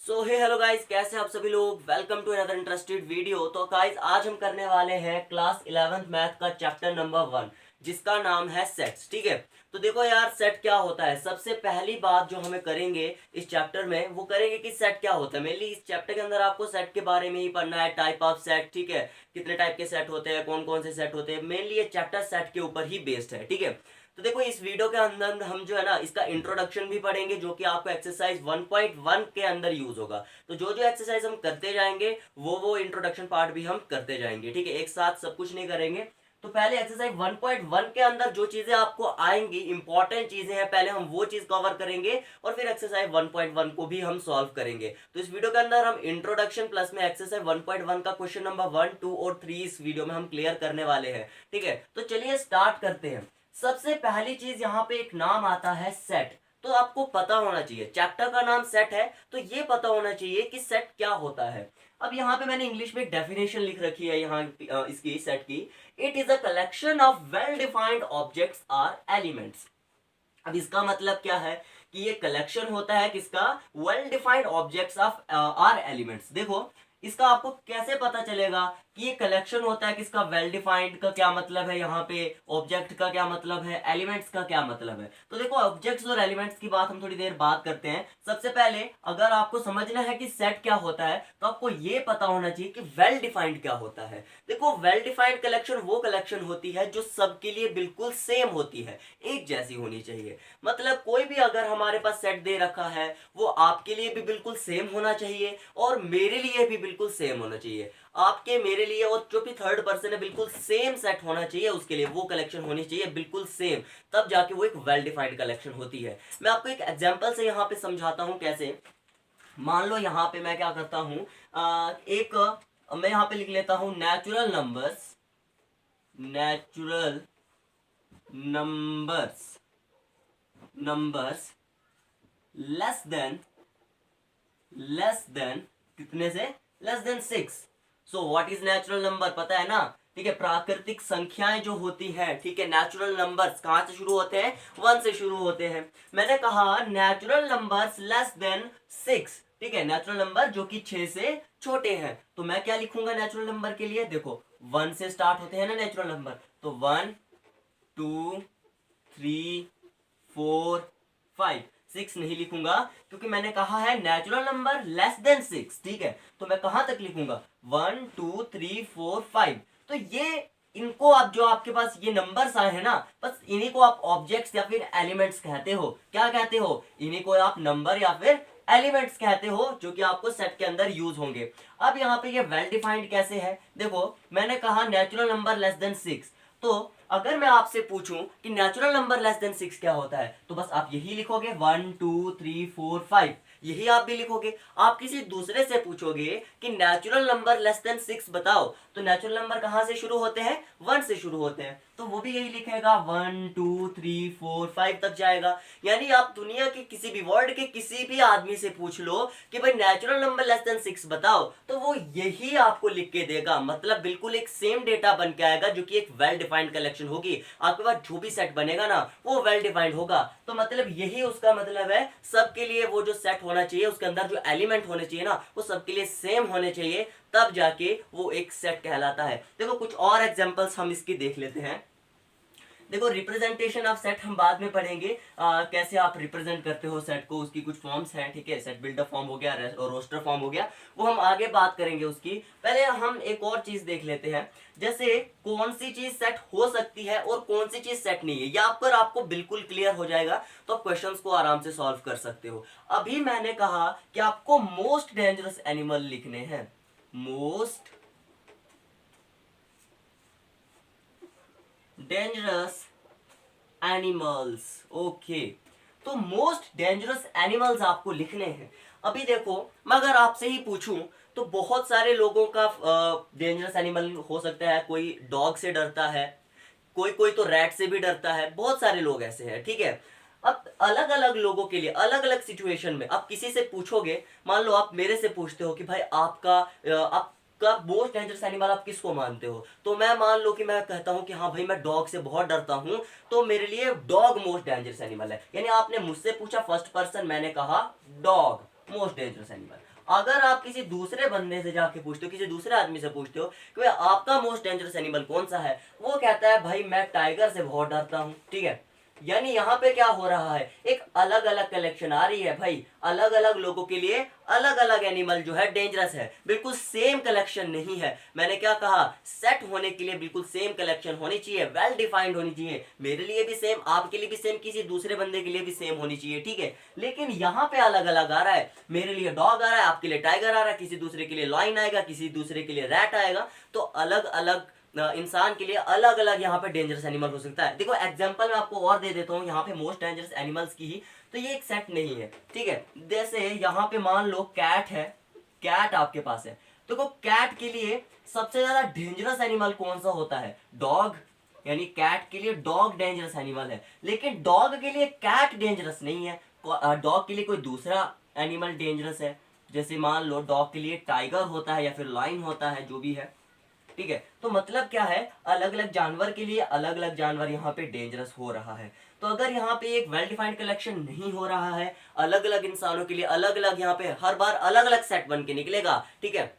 सो हे hello guys, कैसे हैं आप सभी लोग। Welcome to another interested video. तो गाइस आज हम करने वाले हैं क्लास 11th मैथ का चैप्टर नंबर 1 जिसका नाम है सेट्स। ठीक है, तो देखो यार सेट क्या होता है। सबसे पहली बात जो हमें करेंगे इस चैप्टर में वो करेंगे कि सेट क्या होता है। मेनली इस चैप्टर के अंदर आपको सेट के बारे में ही पढ़ना है, टाइप ऑफ सेट। ठीक है, कितने टाइप के सेट होते हैं, कौन कौन से सेट होते हैं। मेनली ये चैप्टर सेट के ऊपर ही बेस्ड है। ठीक है, तो देखो इस वीडियो के अंदर हम जो है ना इसका इंट्रोडक्शन भी पढ़ेंगे जो कि आपको एक्सरसाइज 1.1 के अंदर यूज होगा। तो जो जो एक्सरसाइज हम करते जाएंगे वो इंट्रोडक्शन पार्ट भी हम करते जाएंगे। ठीक है, एक साथ सब कुछ नहीं करेंगे। तो पहले एक्सरसाइज 1.1 के अंदर जो चीजें आपको आएंगी, इंपॉर्टेंट चीजें हैं, पहले हम वो चीज कवर करेंगे और फिर एक्सरसाइज 1.1 को भी हम सॉल्व करेंगे। तो इस वीडियो के अंदर हम इंट्रोडक्शन प्लस में एक्सरसाइज 1.1 का क्वेश्चन नंबर 1, 2 और 3 इस वीडियो में हम क्लियर करने वाले हैं। ठीक है, तो चलिए स्टार्ट करते हैं। सबसे पहली चीज यहाँ पे एक नाम आता है सेट। तो आपको पता होना चाहिए, चैप्टर का नाम सेट है तो ये पता होना चाहिए कि सेट क्या होता है। अब यहाँ पे मैंने इंग्लिश में एक डेफिनेशन लिख रखी है यहाँ इसकी सेट की। It is a collection of well defined objects or elements. अब इसका मतलब क्या है कि ये कलेक्शन होता है किसका, well defined objects of or elements. देखो इसका आपको कैसे पता चलेगा कि ये कलेक्शन होता है किसका, वेल डिफाइंड का क्या मतलब है, यहाँ पे ऑब्जेक्ट का क्या मतलब है, एलिमेंट्स का क्या मतलब है। तो देखो ऑब्जेक्ट्स और एलिमेंट्स की बात हम थोड़ी देर बात करते हैं। सबसे पहले अगर आपको समझना है कि सेट क्या होता है तो आपको ये पता होना चाहिए कि वेल डिफाइंड क्या होता है। देखो वेल डिफाइंड कलेक्शन वो कलेक्शन होती है जो सबके लिए बिल्कुल सेम होती है, एक जैसी होनी चाहिए। मतलब कोई भी अगर हमारे पास सेट दे रखा है वो आपके लिए भी बिल्कुल सेम होना चाहिए और मेरे लिए भी बिल्कुल सेम होना चाहिए। आपके मेरे लिए और जो भी थर्ड पर्सन है बिल्कुल सेम सेट होना चाहिए, उसके लिए वो कलेक्शन होनी चाहिए बिल्कुल सेम। तब जाके वो एक वेल डिफाइंड कलेक्शन होती है। मैं आपको एक एग्जांपल से यहाँ पे समझाता हूँ कैसे। मान लो यहाँ पे मैं क्या करता हूँ, एक मैं यहाँ पे लिख लेता हूँ natural numbers, natural numbers, numbers less than कितने से, less than 6। So what is natural number, पता है ना। ठीक है, प्राकृतिक संख्याएं जो होती हैं, ठीक है, नेचुरल नंबर्स कहां से शुरू होते हैं, 1 से शुरू होते हैं। मैंने कहा नेचुरल नंबर्स लेस देन 6। ठीक है, नेचुरल नंबर जो कि 6 से छोटे हैं। तो मैं क्या लिखूंगा नेचुरल नंबर के लिए, देखो 1 से स्टार्ट होते हैं ना नेचुरल नंबर, तो 1 2 3 4 5। 6 नहीं लिखूंगा क्योंकि मैंने कहा है नेचुरल नंबर लेस देन 6। ठीक है, तो मैं कहां तक लिखूंगा, 1 2 3 4 5। तो ये इनको आप जो आपके पास ये नंबर्स आए हैं ना, बस इन्हीं को आप ऑब्जेक्ट्स या फिर एलिमेंट्स कहते हो। क्या कहते हो, इन्हीं को आप नंबर या फिर एलिमेंट्स कहते हो जो कि आपको सेट के अंदर यूज होंगे। अब यहाँ पे ये वेल डिफाइंड कैसे है, देखो मैंने कहा नेचुरल नंबर लेस देन 6। तो अगर मैं आपसे पूछूं कि नेचुरल नंबर लेस देन 6 क्या होता है, तो बस आप यही लिखोगे 1 2 3 4 5, यही आप भी लिखोगे। आप किसी दूसरे से पूछोगे कि नेचुरल नंबर लेस देन 6 बताओ, तो नेचुरल नंबर कहां से शुरू होते हैं, 1 से शुरू होते हैं, तो वो भी यही लिखेगा 1 2 3 4 5 तक जाएगा। यानी आप दुनिया के किसी भी वर्ल्ड के किसी भी आदमी से पूछ लो कि भाई नेचुरल नंबर लेस देन 6 बताओ, तो वो यही आपको लिख के देगा। मतलब बिल्कुल एक सेम डेटा बन के आएगा जो कि एक वेल डिफाइंड कलेक्शन होगी। आपके पास जो भी सेट बनेगा ना वो वेल डिफाइंड होगा। तो मतलब यही उसका मतलब है, सबके लिए वो जो सेट होना चाहिए उसके अंदर जो एलिमेंट होने चाहिए ना वो सबके लिए सेम होने चाहिए, तब जाके वो एक सेट कहलाता है। देखो कुछ और एग्जांपल्स हम इसकी देख लेते हैं। देखो रिप्रेजेंटेशन ऑफ सेट हम बाद में पढ़ेंगे, कैसे आप रिप्रेजेंट करते हो सेट को, उसकी कुछ फॉर्म्स हैं। ठीक है, सेट बिल्डर फॉर्म हो गया और रोस्टर फॉर्म हो गया, वो हम आगे बात करेंगे उसकी। पहले हम एक और चीज देख लेते हैं, जैसे कौन सी चीज सेट हो सकती है और कौन सी चीज सेट नहीं है। या पर आपको बिल्कुल क्लियर हो जाएगा तो आप क्वेश्चंस को आराम से सॉल्व कर सकते हो। अभी मैंने कहा कि आपको मोस्ट डेंजरस एनिमल लिखने हैं, मोस्ट डेंजरस एनिमल्स। ओके, तो मोस्ट डेंजरस एनिमल्स आपको लिखने हैं। अभी देखो मैं अगर आपसे ही पूछूं तो बहुत सारे लोगों का डेंजरस एनिमल हो सकता है। कोई डॉग से डरता है, कोई कोई तो रैट से भी डरता है, बहुत सारे लोग ऐसे हैं। ठीक है, अब अलग अलग लोगों के लिए अलग अलग सिचुएशन में आप किसी से पूछोगे, मान लो आप मेरे से पूछते हो कि भाई आपका मोस्ट डेंजरस एनिमल आप किसको मानते हो, तो मैं मान लो कि मैं कहता हूं कि हाँ भाई मैं डॉग से बहुत डरता हूं, तो मेरे लिए डॉग मोस्ट डेंजरस एनिमल है। यानी आपने मुझसे पूछा फर्स्ट पर्सन, मैंने कहा डॉग। Most dangerous animal. अगर आप किसी दूसरे बंदे से जाके पूछते हो, किसी दूसरे आदमी से पूछते हो कि भाई आपका मोस्ट डेंजरस एनिमल कौन सा है, वो कहता है भाई मैं टाइगर से बहुत डरता हूँ, ठीक है। यानी यहाँ पे क्या हो रहा है, एक अलग अलग कलेक्शन आ रही है भाई, अलग अलग लोगों के लिए अलग अलग एनिमल जो है डेंजरस है, बिल्कुल सेम कलेक्शन नहीं है। मैंने क्या कहा, सेट होने के लिए बिल्कुल सेम कलेक्शन होनी चाहिए, वेल डिफाइंड होनी चाहिए, मेरे लिए भी सेम, आपके लिए भी सेम, किसी दूसरे बंदे के लिए भी सेम होनी चाहिए, ठीक है। लेकिन यहाँ पे अलग अलग आ रहा है, मेरे लिए डॉग आ रहा है, आपके लिए टाइगर आ रहा है, किसी दूसरे के लिए लाइन आएगा, किसी दूसरे के लिए रैट आएगा, तो अलग अलग इंसान के लिए अलग अलग यहाँ पे डेंजरस एनिमल हो सकता है। देखो एग्जांपल मैं आपको और दे देता हूँ यहाँ पे मोस्ट डेंजरस एनिमल्स की ही, तो ये एक सेट नहीं है, ठीक है। जैसे यहाँ पे मान लो कैट है, कैट आपके पास है, देखो कैट के लिए सबसे ज्यादा डेंजरस एनिमल कौन सा होता है, डॉग। यानी कैट के लिए डॉग डेंजरस एनिमल है, लेकिन डॉग के लिए कैट डेंजरस नहीं है, डॉग के लिए कोई दूसरा एनिमल डेंजरस है। जैसे मान लो डॉग के लिए टाइगर होता है या फिर लाइन होता है, जो भी है, ठीक है। तो मतलब क्या है, अलग अलग जानवर के लिए अलग अलग जानवर यहाँ पे डेंजरस हो रहा है। तो अगर यहाँ पे एक वेल डिफाइंड कलेक्शन नहीं हो रहा है, अलग अलग इंसानों के लिए अलग अलग यहाँ पे हर बार अलग अलग सेट बन के निकलेगा, ठीक है।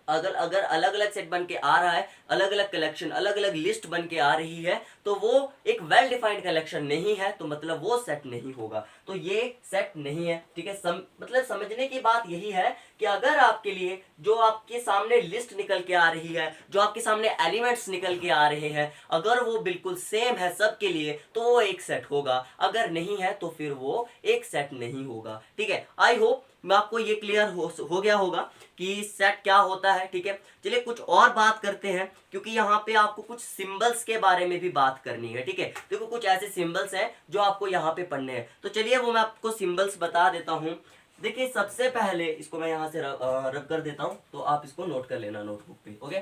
अगर अगर अलग अलग सेट बन के आ रहा है, अलग अलग कलेक्शन, अलग अलग लिस्ट बन के आ रही है, तो वो एक वेल डिफाइंड कलेक्शन नहीं है, तो मतलब वो सेट नहीं होगा, तो ये सेट नहीं है, ठीक है। मतलब समझने की बात यही है कि अगर आपके लिए जो आपके सामने लिस्ट निकल के आ रही है, जो आपके सामने एलिमेंट्स निकल के आ रहे हैं, अगर वो बिल्कुल सेम है सबके लिए, तो वो एक सेट होगा, अगर नहीं है तो फिर वो एक सेट नहीं होगा, ठीक है। आई होप मैं आपको ये क्लियर हो गया होगा कि सेट क्या होता है, ठीक है। चलिए कुछ और बात करते हैं, क्योंकि यहाँ पे आपको कुछ सिंबल्स के बारे में भी बात करनी है, ठीक है। देखो कुछ ऐसे सिंबल्स हैं जो आपको यहाँ पे पढ़ने हैं, तो चलिए वो मैं आपको सिंबल्स बता देता हूँ। देखिए सबसे पहले इसको मैं यहाँ से रब कर देता हूँ, तो आप इसको नोट कर लेना नोटबुक पे, ओके।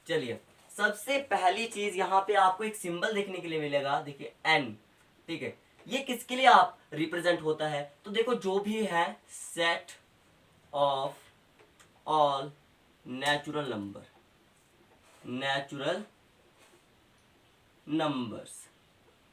चलिए सबसे पहली चीज यहाँ पे आपको एक सिंबल देखने के लिए मिलेगा, देखिए एन, ठीक है। ये किसके लिए आप रिप्रेजेंट होता है, तो देखो जो भी है set of all natural numbers,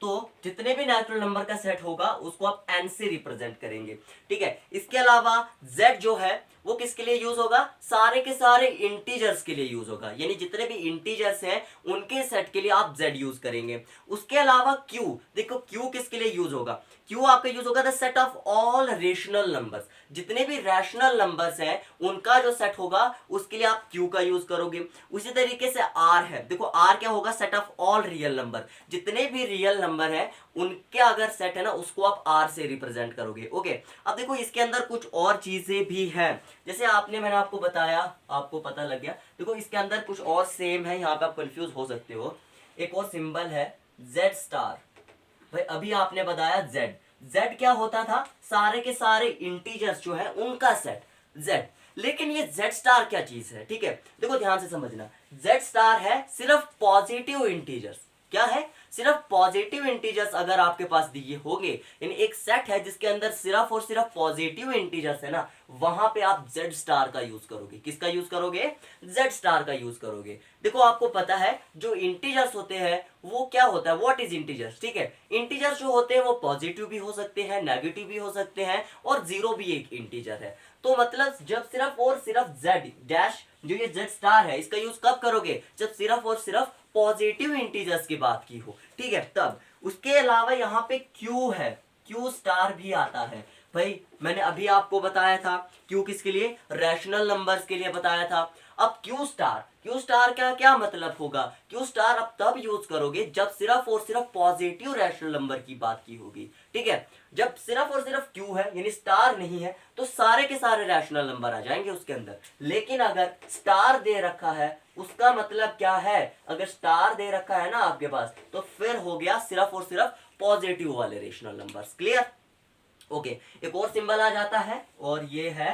तो जितने भी नेचुरल नंबर का सेट होगा उसको आप एन से रिप्रेजेंट करेंगे, ठीक है। इसके अलावा जेड जो है वो किसके लिए यूज होगा, सारे के सारे इंटीजर्स के लिए यूज होगा, यानी जितने भी इंटीजर्स हैं उनके सेट के लिए आप जेड यूज करेंगे। उसके अलावा क्यू, देखो क्यू किसके लिए यूज होगा, क्यू आपका यूज होगा the set of all rational numbers, जितने भी रैशनल नंबर्स हैं उनका जो सेट होगा उसके लिए आप क्यू का यूज करोगे। उसी तरीके से आर है, देखो आर क्या होगा, set of all real number, जितने भी रियल नंबर है उनके अगर सेट है ना उसको आप आर से रिप्रेजेंट करोगे, ओके। अब देखो इसके अंदर कुछ और चीजें भी हैं, जैसे मैंने आपको बताया, आपको पता लग गया। देखो इसके अंदर कुछ और सेम है, यहाँ पे आप कंफ्यूज हो सकते हो। एक और सिंबल है जेड स्टार, भाई अभी आपने बताया जेड, जेड क्या होता था, सारे के सारे इंटीजर्स जो है उनका सेट जेड, लेकिन ये जेड स्टार क्या चीज है, ठीक है। देखो ध्यान से समझना, जेड स्टार है सिर्फ पॉजिटिव इंटीजर्स, क्या है, सिर्फ पॉजिटिव इंटीजर्स अगर आपके पास दिए होंगे, यानी एक सेट है जिसके अंदर सिर्फ और सिर्फ पॉजिटिव इंटीजर्स है ना, वहां पे आप जेड स्टार का यूज करोगे, किसका यूज करोगे, जेड स्टार का यूज करोगे। देखो आपको पता है जो इंटीजर्स होते हैं वो क्या होता है, व्हाट इज इंटीजर्स, ठीक है। इंटीजर्स जो होते हैं वो पॉजिटिव भी हो सकते हैं, नेगेटिव भी हो सकते हैं, और जीरो भी एक इंटीजर है। तो मतलब जब सिर्फ और सिर्फ जेड डैश जो ये जेड स्टार है इसका यूज कब करोगे, जब सिर्फ और सिर्फ पॉजिटिव इंटीजर्स की बात की हो, ठीक है, तब। उसके अलावा यहाँ पे क्यू है, क्यू स्टार भी आता है, भाई मैंने अभी आपको बताया था क्यू किसके लिए, रैशनल नंबर्स के लिए बताया था। अब क्यू स्टार का क्या मतलब होगा, क्यू स्टार अब तब यूज करोगे जब सिर्फ और सिर्फ पॉजिटिव रैशनल नंबर की बात की होगी, ठीक है। जब सिर्फ और सिर्फ क्यू है यानी स्टार नहीं है तो सारे के सारे रैशनल नंबर आ जाएंगे उसके अंदर, लेकिन अगर स्टार दे रखा है उसका मतलब क्या है, अगर स्टार दे रखा है ना आपके पास तो फिर हो गया सिर्फ और सिर्फ पॉजिटिव वाले रेशनल नंबर्स, क्लियर, ओके। एक और सिंबल आ जाता है और ये है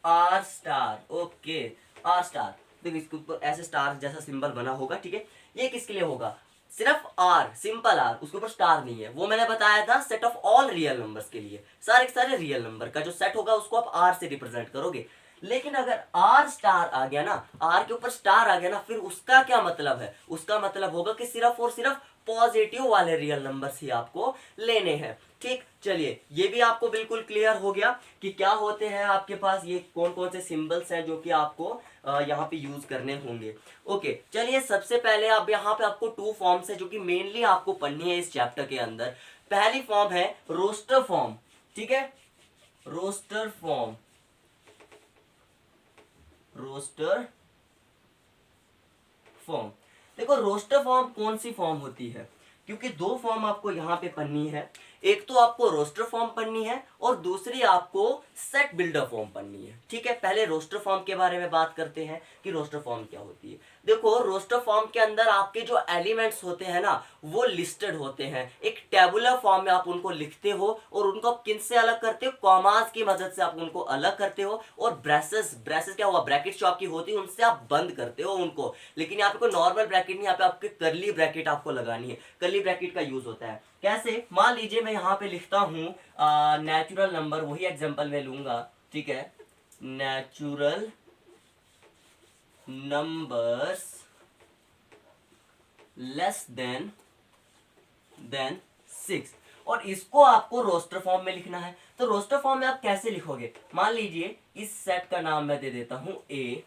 R star, okay, R star, देखो इसके ऊपर ऐसे स्टार जैसा सिंबल बना होगा, ठीक है। ये किसके लिए होगा, सिर्फ आर, सिंपल आर, उसके ऊपर स्टार नहीं है, वो मैंने बताया था set of all real numbers के लिए, सारे के सारे रियल नंबर का जो सेट होगा उसको आप आर से रिप्रेजेंट करोगे। लेकिन अगर आर स्टार आ गया ना, आर के ऊपर स्टार आ गया ना, फिर उसका क्या मतलब है, उसका मतलब होगा कि सिर्फ और सिर्फ पॉजिटिव वाले रियल नंबर्स ही आपको लेने हैं, ठीक, चलिए ये भी आपको बिल्कुल क्लियर हो गया कि क्या होते हैं आपके पास ये कौन कौन से सिंबल्स हैं जो कि आपको यहाँ पे यूज करने होंगे। ओके, चलिए सबसे पहले अब यहाँ पे आपको टू फॉर्म्स है जो कि मेनली आपको पढ़नी है इस चैप्टर के अंदर। पहली फॉर्म है रोस्टर फॉर्म, ठीक है, रोस्टर फॉर्म, रोस्टर फॉर्म। देखो रोस्टर फॉर्म कौन सी फॉर्म होती है, क्योंकि दो फॉर्म आपको यहाँ पे पढ़नी है, एक तो आपको रोस्टर फॉर्म पढ़नी है और दूसरी आपको सेट बिल्डर फॉर्म पढ़नी है। ठीक है, पहले रोस्टर फॉर्म के बारे में बात करते हैं कि रोस्टर फॉर्म क्या होती है। देखो रोस्टर फॉर्म के अंदर आपके जो एलिमेंट्स होते हैं ना वो लिस्टेड होते हैं, एक टेबुलर फॉर्म में आप उनको लिखते हो और उनको आप किन से अलग करते हो, कॉमास की मदद से आप उनको अलग करते हो, और ब्रेसेस, ब्रेसेस क्या हुआ, ब्रैकेट जो आपकी होती है उनसे आप बंद करते हो उनको। लेकिन यहाँ पे कोई नॉर्मल ब्रैकेट नहीं, यहाँ पे आपके करली ब्रैकेट आपको लगानी है। करली ब्रैकेट का यूज होता है कैसे, मान लीजिए मैं यहाँ पे लिखता हूँ नेचुरल नंबर, वही एग्जांपल मैं लूंगा, ठीक है, नेचुरल नंबर्स लेस देन 6, और इसको आपको रोस्टर फॉर्म में लिखना है। तो रोस्टर फॉर्म में आप कैसे लिखोगे, मान लीजिए इस सेट का नाम मैं दे देता हूं ए,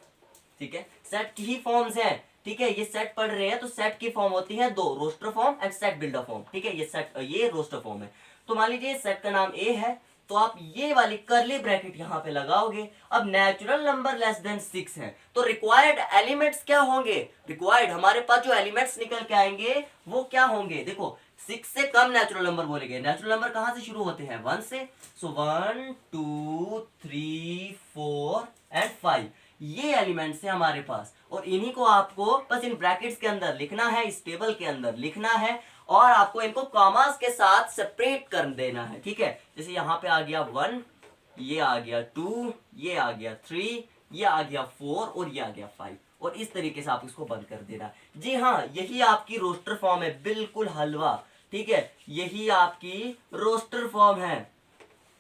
ठीक है, सेट की ही फॉर्म्स हैं, ठीक है, ये सेट पढ़ रहे हैं तो सेट की फॉर्म होती है दो, roster form and set builder form, ठीक है, ये सेट, ये रोस्टर फॉर्म है। तो मान लीजिए सेट का नाम ए है, तो आप ये वाली करली ब्रैकेट यहां पे लगाओगे। अब नेचुरल नंबर लेस देन 6 है तो रिक्वायर्ड एलिमेंट्स क्या होंगे, रिक्वायर्ड हमारे पास जो एलिमेंट्स निकल के आएंगे वो क्या होंगे, देखो 6 से कम नेचुरल नंबर बोलेंगे, नेचुरल नंबर कहां से शुरू होते हैं, 1 से, सो 1 2 3 4 एंड 5, ये एलिमेंट्स है हमारे पास, और इन्हीं को आपको बस इन ब्रैकेट्स के अंदर लिखना है, इस टेबल के अंदर लिखना है, और आपको इनको कॉमास के साथ सेपरेट कर देना है। ठीक है, जैसे यहाँ पे आ गया 1, ये आ गया 2, ये आ गया 3, ये आ गया 4 और ये आ गया 5, और इस तरीके से आप इसको बंद कर देना। जी हाँ, यही आपकी रोस्टर फॉर्म है, बिल्कुल हलवा, ठीक है, यही आपकी रोस्टर फॉर्म है,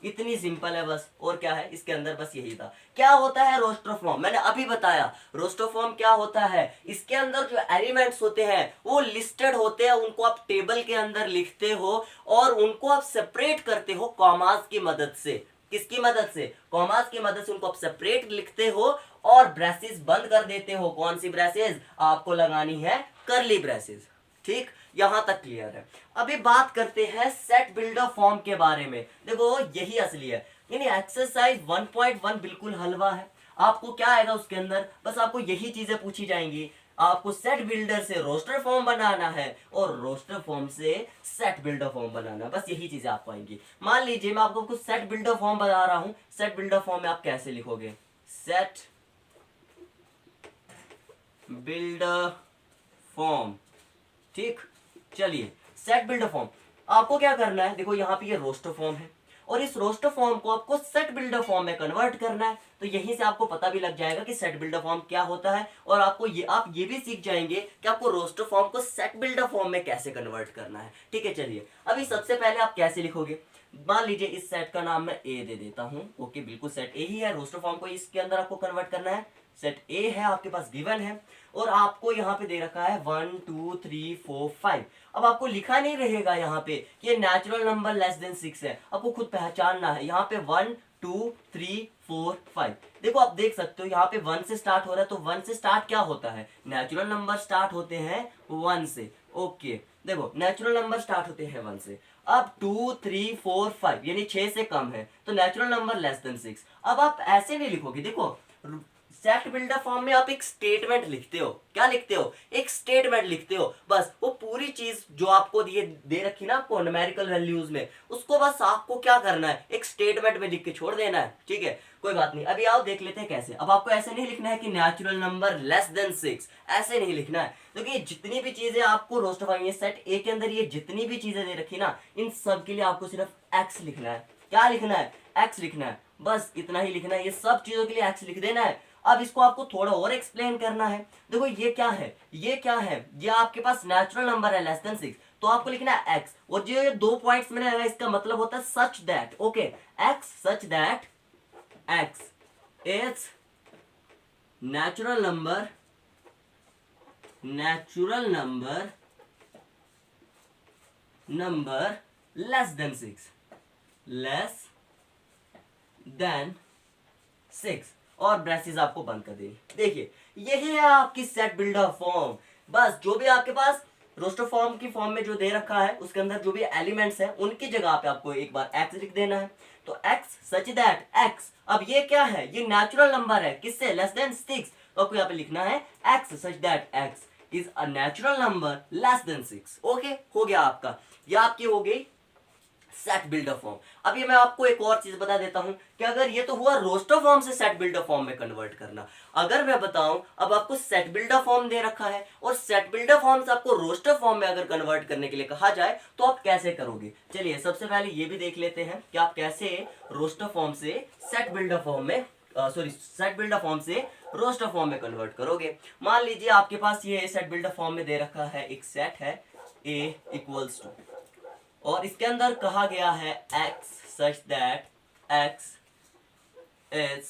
इतनी सिंपल है बस। और क्या है इसके अंदर, बस यही था। क्या होता है रोस्टर फॉर्म, मैंने अभी बताया रोस्टर फॉर्म क्या होता है, इसके अंदर जो एलिमेंट्स होते हैं वो लिस्टेड होते हैं, उनको आप टेबल के अंदर लिखते हो और उनको आप सेपरेट करते हो कॉमास की मदद से। किसकी मदद से, कॉमास की मदद से उनको आप सेपरेट लिखते हो और ब्रेसेस बंद कर देते हो। कौन सी ब्रेसेस, आपको लगानी है करली ब्रेसेस। ठीक, यहां तक क्लियर है। अभी बात करते हैं सेट बिल्डर फॉर्म के बारे में। देखो यही असली है, यानी एक्सरसाइज 1.1 बिल्कुल हलवा है। आपको क्या आएगा उसके अंदर, बस आपको यही चीजें पूछी जाएंगी। आपको सेट बिल्डर से रोस्टर फॉर्म बनाना है और रोस्टर फॉर्म से सेट बिल्डर फॉर्म बनाना है, बस यही चीजें आपको आएंगी। मान लीजिए मैं आपको कुछ सेट बिल्डर फॉर्म बता रहा हूं, सेट बिल्डर फॉर्म में आप कैसे लिखोगे, सेट बिल्डर फॉर्म। ठीक, चलिए सेट बिल्डर फॉर्म आपको क्या करना है, देखो यहाँ पे ये रोस्टर फॉर्म है और इस रोस्टर फॉर्म को आपको सेट बिल्डर फॉर्म में कन्वर्ट करना है। तो यहीं से आपको पता भी लग जाएगा कि सेट बिल्डर फॉर्म क्या होता है, और आपको आप ये भी सीख जाएंगे कि आपको रोस्टर फॉर्म को सेट बिल्डर फॉर्म में कैसे कन्वर्ट करना है। ठीक है, चलिए अभी सबसे पहले आप कैसे लिखोगे, मान लीजिए इस सेट का नाम मैं ए दे देता हूँ। ओके, बिल्कुल सेट ए ही है, रोस्टर फॉर्म को इसके अंदर आपको कन्वर्ट करना है। सेट ए है आपके पास गिवन है और आपको यहाँ पे दे रखा है 1 2 3 4 5। अब आपको लिखा नहीं रहेगा यहाँ पे कि नेचुरल नंबर लेस देन 6 है, आपको खुद पहचानना है। यहाँ पे 1 2 3 4 5, देखो आप देख सकते हो यहाँ पे 1 से स्टार्ट हो रहा है, तो 1 से स्टार्ट क्या होता है, नेचुरल नंबर स्टार्ट होते हैं 1 से। ओके, देखो नेचुरल नंबर स्टार्ट होते हैं 1 से। अब 2 3 4 5 यानी 6 से कम है तो नेचुरल नंबर लेस देन 6। अब आप ऐसे नहीं लिखोगे, देखो सेट बिल्डर फॉर्म में आप एक स्टेटमेंट लिखते हो, क्या लिखते हो, एक स्टेटमेंट लिखते हो, बस वो पूरी चीज जो आपको दे रखी ना आपको न्यूमेरिकल वैल्यूज में, उसको बस आपको क्या करना है, एक स्टेटमेंट में लिख के छोड़ देना है। ठीक है, कोई बात नहीं, अभी आओ देख लेते हैं कैसे। अब आपको ऐसे नहीं लिखना है कि नेचुरल नंबर लेस देन 6, ऐसे नहीं लिखना है, क्योंकि ये जितनी भी चीजें आपको रोस्टर फॉर्म ये सेट ए के अंदर ये जितनी भी चीजें दे रखी ना, इन सब के लिए आपको सिर्फ एक्स लिखना है। क्या लिखना है, एक्स लिखना है, बस इतना ही लिखना है, ये सब चीजों के लिए एक्स लिख देना है। अब इसको आपको थोड़ा और एक्सप्लेन करना है। देखो ये क्या है, ये क्या है, ये आपके पास नेचुरल नंबर है लेस देन 6, तो आपको लिखना है एक्स, और जो ये 2 पॉइंट्स मैंने लगाया इसका मतलब होता है such that. Okay, x such that x is natural number less than 6। Less than 6 और ब्रेसेस आपको बंद कर देनी। देखिए यही है आपकी सेट बिल्डर फॉर्म। बस जो भी आपके पास रोस्टर फॉर्म की फॉर्म में जो दे रखा है उसके अंदर जो भी एलिमेंट्स है उनकी जगह पे आपको एक बार x लिख देना है। तो x सच दैट x, अब ये क्या है, ये नेचुरल नंबर है, किससे, लेस देन 6, तो आपको यहाँ पे लिखना है x such that x is a natural number less than 6। Okay, हो गया आपका, ये आपकी हो गई सेट बिल्डर फॉर्म। अब ये मैं आपको एक और चीज बता देता हूं कि अगर ये तो हुआ रोस्टर फॉर्म से सेट बिल्डर फॉर्म में कन्वर्ट करना, अगर मैं बताऊं अब आपको सेट बिल्डर फॉर्म दे रखा है और सेट बिल्डर फॉर्म से आपको रोस्टर फॉर्म में अगर कन्वर्ट करने के लिए कहा जाए तो आप कैसे करोगे। चलिए सबसे पहले ये भी देख लेते हैं कि आप कैसे रोस्टर फॉर्म से सेट बिल्डर फॉर्म में सेट बिल्डर फॉर्म से रोस्टर फॉर्म में कन्वर्ट करोगे। मान लीजिए आपके पास ये सेट बिल्डर फॉर्म में दे रखा है, एक सेट है a इक्वल्स टू, और इसके अंदर कहा गया है x such that x is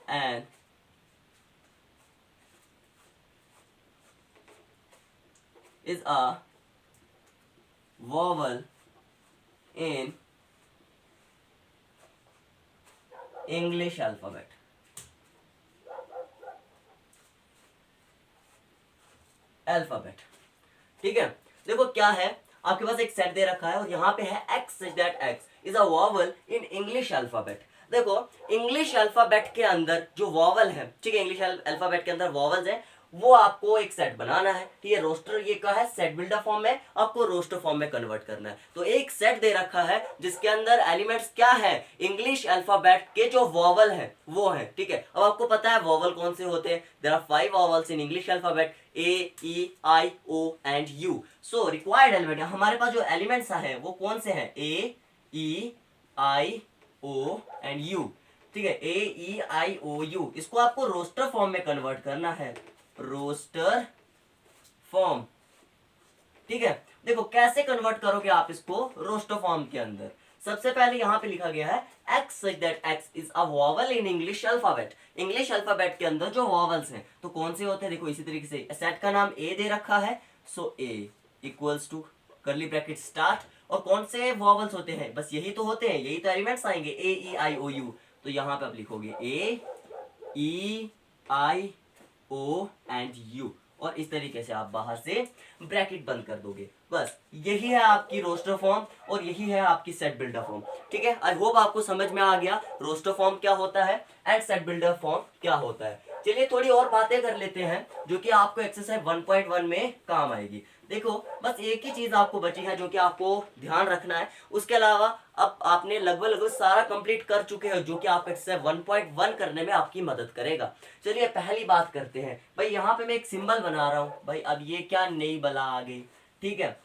an is a vowel in English alphabet। ठीक है, देखो क्या है, आपके पास एक सेट दे रखा है और यहाँ पे है x such that x is a vowel in English alphabet। देखो इंग्लिश अल्फाबेट के अंदर जो वॉवल है, ठीक है, इंग्लिश अल्फाबेट के अंदर वॉवल्स है, वो आपको एक सेट बनाना है। ठीक है, रोस्टर ये का है सेट बिल्डर फॉर्म में, आपको रोस्टर फॉर्म में कन्वर्ट करना है। तो एक सेट दे रखा है जिसके अंदर एलिमेंट्स क्या है, इंग्लिश अल्फाबेट के जो वॉवल है वो है। ठीक है, अब आपको पता है वॉवल कौन से होते हैं, there are 5 vowels in English alphabet, A, E, I, O and U। So required element हमारे पास जो एलिमेंट्स है वो कौन से हैं, A, E, I, O and U। ठीक है, A, E, I, O, U, इसको आपको रोस्टर फॉर्म में कन्वर्ट करना है, रोस्टर फॉर्म। ठीक है, देखो कैसे कन्वर्ट करोगे आप इसको रोस्टर फॉर्म के अंदर। सबसे पहले यहां पे लिखा गया है x such that x is a vowel in English alphabet। English alphabet के अंदर जो वॉवल्स हैं तो कौन से होते हैं, देखो इसी तरीके से सेट का नाम a दे रखा है, so a equals to curly bracket start, और कौन से वॉवल्स होते हैं, बस यही तो होते हैं, यही तो एलिमेंट्स आएंगे, a, e, i, o, u। तो यहां पे आप लिखोगे a, e, i, o and u, और इस तरीके से आप बाहर से ब्रैकेट बंद कर दोगे। बस यही है आपकी रोस्टर फॉर्म और यही है आपकी सेट बिल्डर फॉर्म। ठीक है, आई होप आपको समझ में आ गया रोस्टर फॉर्म क्या होता है एंड सेट बिल्डर फॉर्म क्या होता है। चलिए थोड़ी और बातें कर लेते हैं जो कि आपको एक्सरसाइज 1.1 में काम आएगी। देखो बस एक ही चीज आपको बची है जो कि आपको ध्यान रखना है, उसके अलावा अब आपने लगभग सारा कंप्लीट कर चुके हो जो कि आपको एक्सरसाइज 1.1 करने में आपकी मदद करेगा। चलिए पहली बात करते हैं, भाई यहाँ पे मैं एक सिंबल बना रहा हूँ, भाई अब ये क्या नई बला आ गई। ठीक है,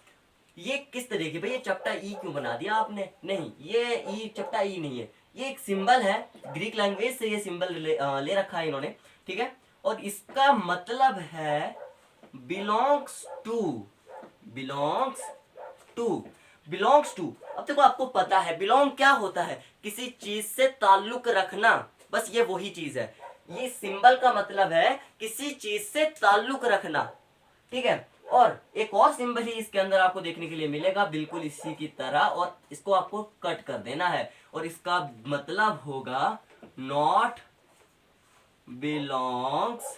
ये किस तरीके, भाई ये चपटा ई क्यों बना दिया आपने, नहीं ये ई चपटा ई नहीं है, ये एक सिंबल है, ग्रीक लैंग्वेज से ये सिंबल ले रखा है इन्होंने। ठीक है, और इसका मतलब है belongs to, belongs to, belongs to. अब देखो आपको पता है बिलोंग क्या होता है, किसी चीज से ताल्लुक रखना, बस ये वही चीज है। ये सिंबल का मतलब है किसी चीज से ताल्लुक रखना। ठीक है, और एक और सिंबल ही इसके अंदर आपको देखने के लिए मिलेगा बिल्कुल इसी की तरह, और इसको आपको कट कर देना है और इसका मतलब होगा नॉट बिलोंग्स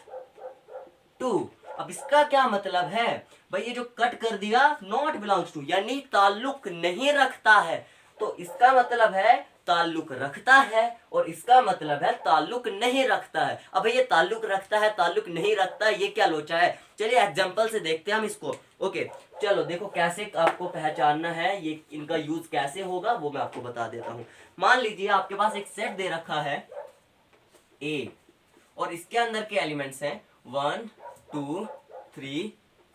टू। अब इसका क्या मतलब है, भाई ये जो कट कर दिया नॉट बिलोंग्स टू यानी ताल्लुक नहीं रखता है, तो इसका मतलब है ताल्लुक रखता है और इसका मतलब है ताल्लुक नहीं रखता है। अब ये ताल्लुक रखता है ताल्लुक नहीं रखता है, ये क्या लोचा है। चलिए एग्जांपल से देखते हैं हम इसको। ओके चलो देखो कैसे आपको पहचानना है, ये इनका यूज कैसे होगा वो मैं आपको बता देता हूँ। मान लीजिए आपके पास एक सेट दे रखा है A और इसके अंदर के एलिमेंट्स हैं 1 2 3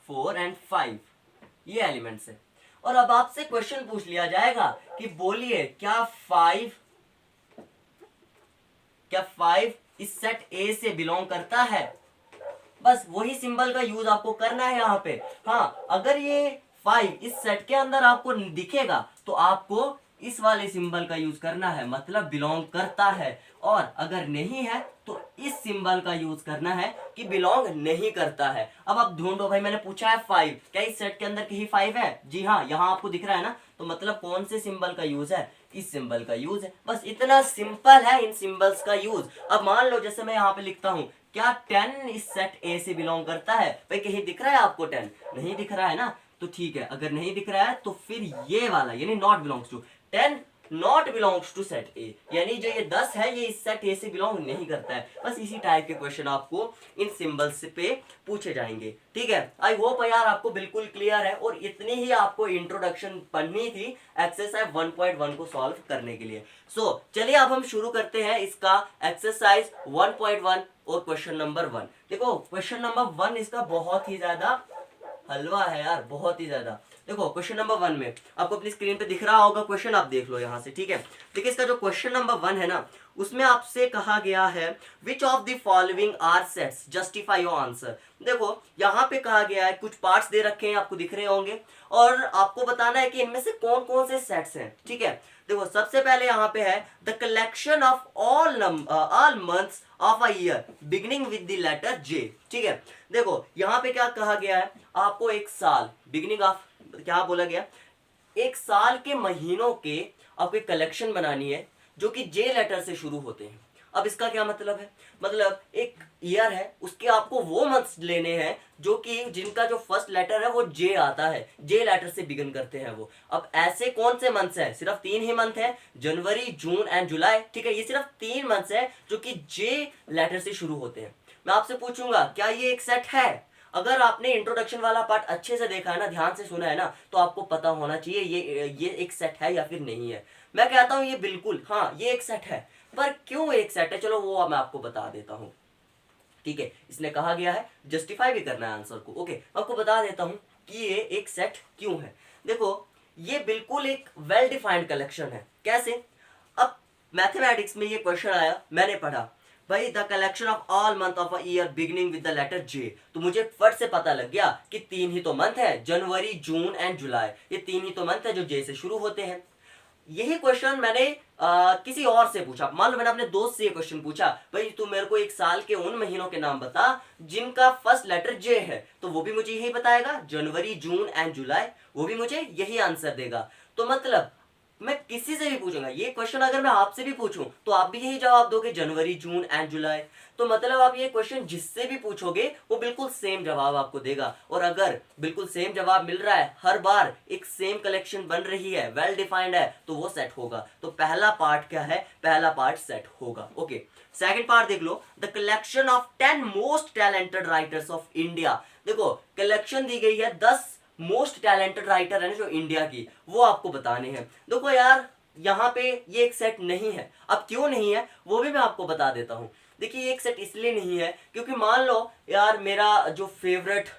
4 एंड 5, ये एलिमेंट्स है। और अब आपसे क्वेश्चन पूछ लिया जाएगा कि बोलिए क्या 5 इस सेट A से बिलोंग करता है। बस वही सिंबल का यूज आपको करना है यहाँ पे। हाँ, अगर ये 5 इस सेट के अंदर आपको दिखेगा तो आपको इस वाले सिंबल का यूज करना है, मतलब बिलोंग करता है, और अगर नहीं है तो इस सिंबल का यूज करना है कि बिलोंग नहीं करता है। अब आप ढूंढो भाई, मैंने पूछा है 5, क्या इस सेट के अंदर कहीं 5 है? जी हाँ, यहाँ आपको दिख रहा है ना, तो मतलब कौन से सिंबल का यूज है? इस सिंबल का यूज है। बस इतना सिंपल है इन सिंबल्स का यूज। अब मान लो जैसे मैं यहाँ पे लिखता हूँ, क्या 10 इस सेट ए से बिलोंग करता है? भाई कहीं दिख रहा है आपको 10? नहीं दिख रहा है ना, तो ठीक है, अगर नहीं दिख रहा है तो फिर ये वाला यानी not belongs to 10 not belongs to set A, यानी जो ये 10 है ये इस सेट ए से बिलोंग नहीं करता है। बस इसी टाइप के क्वेश्चन आपको इन सिंबल्स पे पूछे जाएंगे, ठीक है। आई होप यार आपको बिल्कुल क्लियर है, और इतनी ही आपको इंट्रोडक्शन पढ़नी थी एक्सरसाइज 1.1 को सॉल्व करने के लिए। सो चलिए अब हम शुरू करते हैं इसका एक्सरसाइज 1.1 और क्वेश्चन नंबर 1। देखो क्वेश्चन नंबर 1 इसका बहुत ही ज्यादा हलवा है यार, बहुत ही ज्यादा। देखो क्वेश्चन नंबर 1 में आपको अपनी स्क्रीन पे दिख रहा होगा क्वेश्चन, आप देख लो यहाँ से, ठीक है। देखिए इसका जो क्वेश्चन नंबर 1 है ना, उसमें आपसे कहा गया है which of the following are sets, justify your answer. देखो यहाँ पे कहा गया है, कुछ पार्ट्स दे रखे हैं, आपको दिख रहे होंगे, और आपको बताना है कि इनमें से कौन कौन से सेट्स हैं, ठीक है। देखो सबसे पहले यहाँ पे है the collection of all months of a year beginning with the letter J, ठीक है। देखो यहाँ पे क्या कहा गया है, आपको एक साल बिगिनिंग ऑफ, क्या बोला गया, एक साल के महीनों के आपको एक कलेक्शन बनानी है जो कि जे लेटर से शुरू होते हैं। अब इसका क्या मतलब है, मतलब एक ईयर है, उसके आपको वो मंथ्स लेने हैं जो कि जिनका जो फर्स्ट लेटर है वो जे आता है, जे लेटर से बिगिन करते हैं वो। अब ऐसे कौन से मंथ्स हैं? सिर्फ 3 ही मंथ है, जनवरी, जून एंड जुलाई, ठीक है। ये सिर्फ 3 मंथ्स है जो कि जे लेटर से शुरू होते हैं। मैं आपसे पूछूंगा क्या ये एक सेट है? अगर आपने इंट्रोडक्शन वाला पार्ट अच्छे से देखा है ना, ध्यान से सुना है ना, तो आपको पता होना चाहिए ये एक सेट है या फिर नहीं है। मैं कहता हूं ये बिल्कुल, हाँ ये एक सेट है, पर क्यों एक सेट है, चलो वो मैं आपको बता देता हूं, ठीक है। इसने कहा गया है जस्टिफाई भी करना है आंसर को, ओके। आपको बता देता हूं कि ये एक सेट क्यों है। देखो ये बिल्कुल एक वेल डिफाइंड कलेक्शन है। कैसे? अब मैथमेटिक्स में ये क्वेश्चन आया, मैंने पढ़ा भाई the collection of all month of a year beginning with the letter J, तो मुझे फट से पता लग गया कि 3 ही तो मंथ है, जनवरी, जून एंड जुलाई, ये 3 ही तो मंथ है जो जे से शुरू होते हैं। यही क्वेश्चन मैंने किसी और से पूछा, मान लो मैंने अपने दोस्त से ये क्वेश्चन पूछा, भाई तू मेरे को एक साल के उन महीनों के नाम बता जिनका फर्स्ट लेटर जे है, तो वो भी मुझे यही बताएगा, जनवरी, जून एंड जुलाई, वो भी मुझे यही आंसर देगा। तो मतलब मैं किसी से भी पूछूंगा ये क्वेश्चन, अगर मैं आपसे भी पूछूं तो आप भी यही जवाब दोगे, जनवरी, जून एंड जुलाई। तो मतलब आप ये क्वेश्चन जिससे भी पूछोगे वो बिल्कुल सेम जवाब आपको देगा। और अगर बिल्कुल सेम जवाब मिल रहा है, हर बार एक सेम कलेक्शन बन रही है, वेल डिफाइंड है, तो वो सेट होगा। तो पहला पार्ट क्या है? पहला पार्ट सेट होगा, ओके। सेकंड पार्ट देख लो, the collection of 10 most talented writers of India. देखो कलेक्शन दी गई है 10 मोस्ट टैलेंटेड राइटर है ना जो इंडिया की, वो आपको बताने हैं। देखो यार यहाँ पे ये एक सेट नहीं है। अब क्यों नहीं है वो भी मैं आपको बता देता हूँ। देखिए एक सेट इसलिए नहीं है क्योंकि मान लो यार मेरा जो फेवरेट